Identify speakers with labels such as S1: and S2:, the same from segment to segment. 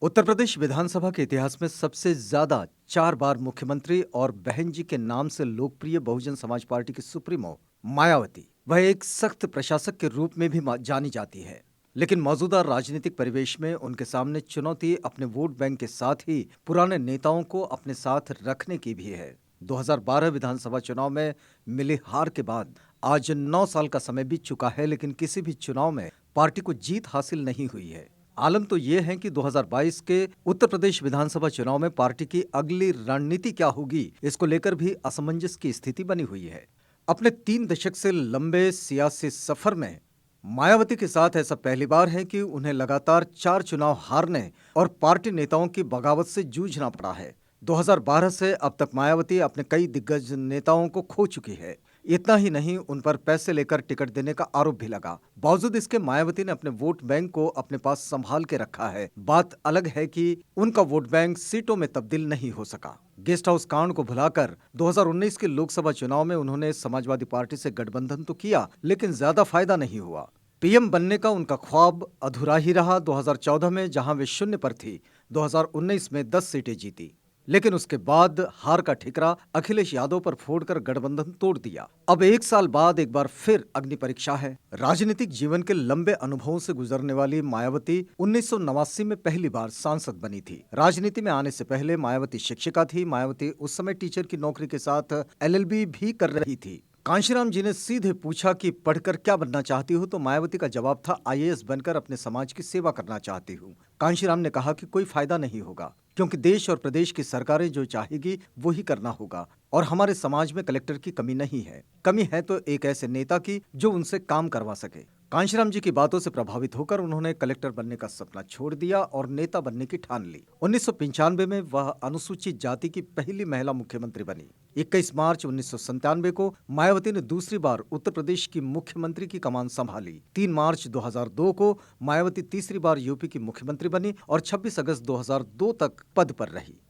S1: उत्तर प्रदेश विधानसभा के इतिहास में सबसे ज्यादा 4 बार मुख्यमंत्री और बहन जी के नाम से लोकप्रिय बहुजन समाज पार्टी की सुप्रीमो मायावती, वह एक सख्त प्रशासक के रूप में भी जानी जाती है। लेकिन मौजूदा राजनीतिक परिवेश में उनके सामने चुनौती अपने वोट बैंक के साथ ही पुराने नेताओं को अपने साथ रखने की भी है। 2012 विधानसभा चुनाव में मिली हार के बाद आज 9 साल का समय बीत चुका है, लेकिन किसी भी चुनाव में पार्टी को जीत हासिल नहीं हुई है। आलम तो ये है कि 2022 के उत्तर प्रदेश विधानसभा चुनाव में पार्टी की अगली रणनीति क्या होगी, इसको लेकर भी असमंजस की स्थिति बनी हुई है। अपने 3 दशक से लंबे सियासी सफर में मायावती के साथ ऐसा पहली बार है कि उन्हें लगातार 4 चुनाव हारने और पार्टी नेताओं की बगावत से जूझना पड़ा है। 2012 से अब तक मायावती अपने कई दिग्गज नेताओं को खो चुकी है। इतना ही नहीं, उन पर पैसे लेकर टिकट देने का आरोप भी लगा। बावजूद इसके मायावती ने अपने वोट बैंक को अपने पास संभाल के रखा है। बात अलग है कि उनका वोट बैंक सीटों में तब्दील नहीं हो सका। गेस्ट हाउस कांड को भुलाकर 2019 के लोकसभा चुनाव में उन्होंने समाजवादी पार्टी से गठबंधन तो किया, लेकिन ज्यादा फायदा नहीं हुआ। पीएम बनने का उनका ख्वाब अधूरा ही रहा। 2014 में जहां वे शून्य पर थी, 2019 में 10 सीटें जीती, लेकिन उसके बाद हार का ठिकरा अखिलेश यादव पर फोड़कर गठबंधन तोड़ दिया। अब 1 साल बाद एक बार फिर अग्नि परीक्षा है। राजनीतिक जीवन के लंबे अनुभवों से गुजरने वाली मायावती 1989 में पहली बार सांसद बनी थी। राजनीति में आने से पहले मायावती शिक्षिका थी। मायावती उस समय टीचर की नौकरी के साथ एलएलबी भी कर रही थी। कांशीराम जी ने सीधे पूछा कि पढ़कर क्या बनना चाहती हो, तो मायावती का जवाब था, आईएएस बनकर अपने समाज की सेवा करना चाहती हूँ। कांशीराम ने कहा कि कोई फायदा नहीं होगा, क्योंकि देश और प्रदेश की सरकारें जो चाहेगी वो ही करना होगा, और हमारे समाज में कलेक्टर की कमी नहीं है। कमी है तो एक ऐसे नेता की जो उनसे काम करवा सके। कांशीराम जी की बातों से प्रभावित होकर उन्होंने कलेक्टर बनने का सपना छोड़ दिया और नेता बनने की ठान ली। 1995 में वह अनुसूचित जाति की पहली महिला मुख्यमंत्री बनी। 21 मार्च 1997 को मायावती ने दूसरी बार उत्तर प्रदेश की मुख्यमंत्री की कमान संभाली। 3 मार्च 2002 को मायावती तीसरी बार यूपी की मुख्यमंत्री बनी और 26 अगस्त 2002 तक पद पर रही।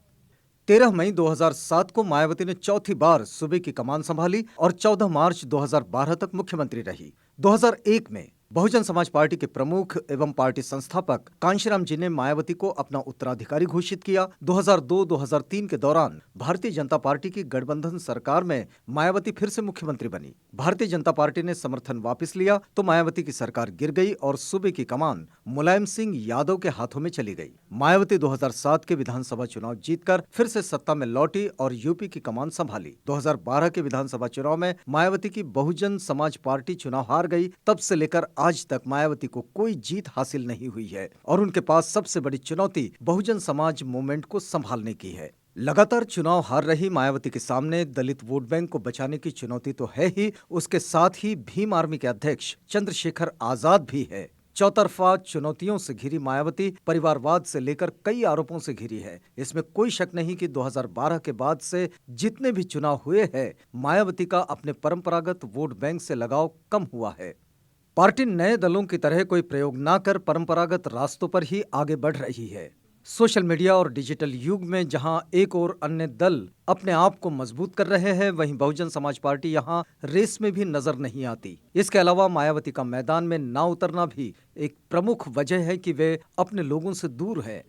S1: 13 मई 2007 को मायावती ने चौथी बार सूबे की कमान संभाली और 14 मार्च 2012 तक मुख्यमंत्री रही। 2001 में बहुजन समाज पार्टी के प्रमुख एवं पार्टी संस्थापक कांशीराम जी ने मायावती को अपना उत्तराधिकारी घोषित किया। 2002-2003 के दौरान भारतीय जनता पार्टी की गठबंधन सरकार में मायावती फिर से मुख्यमंत्री बनी। भारतीय जनता पार्टी ने समर्थन वापस लिया तो मायावती की सरकार गिर गई और सूबे की कमान मुलायम सिंह यादव के हाथों में चली गई। मायावती 2007 के विधानसभा चुनाव जीतकर फिर से सत्ता में लौटी और यूपी की कमान संभाली। 2012 के विधानसभा चुनाव में मायावती की बहुजन समाज पार्टी चुनाव हार गई। तब से लेकर आज तक मायावती को कोई जीत हासिल नहीं हुई है और उनके पास सबसे बड़ी चुनौती बहुजन समाज मूवमेंट को संभालने की है। लगातार चुनाव हार रही मायावती के सामने दलित वोट बैंक को बचाने की चुनौती तो है ही, उसके साथ ही भीम आर्मी के अध्यक्ष चंद्रशेखर आजाद भी है। चौतरफा चुनौतियों से घिरी मायावती परिवारवाद से लेकर कई आरोपों से घिरी है। इसमें कोई शक नहीं कि 2012 के बाद से जितने भी चुनाव हुए हैं, मायावती का अपने परंपरागत वोट बैंक से लगाव कम हुआ है। पार्टी नए दलों की तरह कोई प्रयोग न कर परंपरागत रास्तों पर ही आगे बढ़ रही है। सोशल मीडिया और डिजिटल युग में जहां एक और अन्य दल अपने आप को मजबूत कर रहे हैं, वहीं बहुजन समाज पार्टी यहां रेस में भी नजर नहीं आती। इसके अलावा मायावती का मैदान में ना उतरना भी एक प्रमुख वजह है कि वे अपने लोगों से दूर है।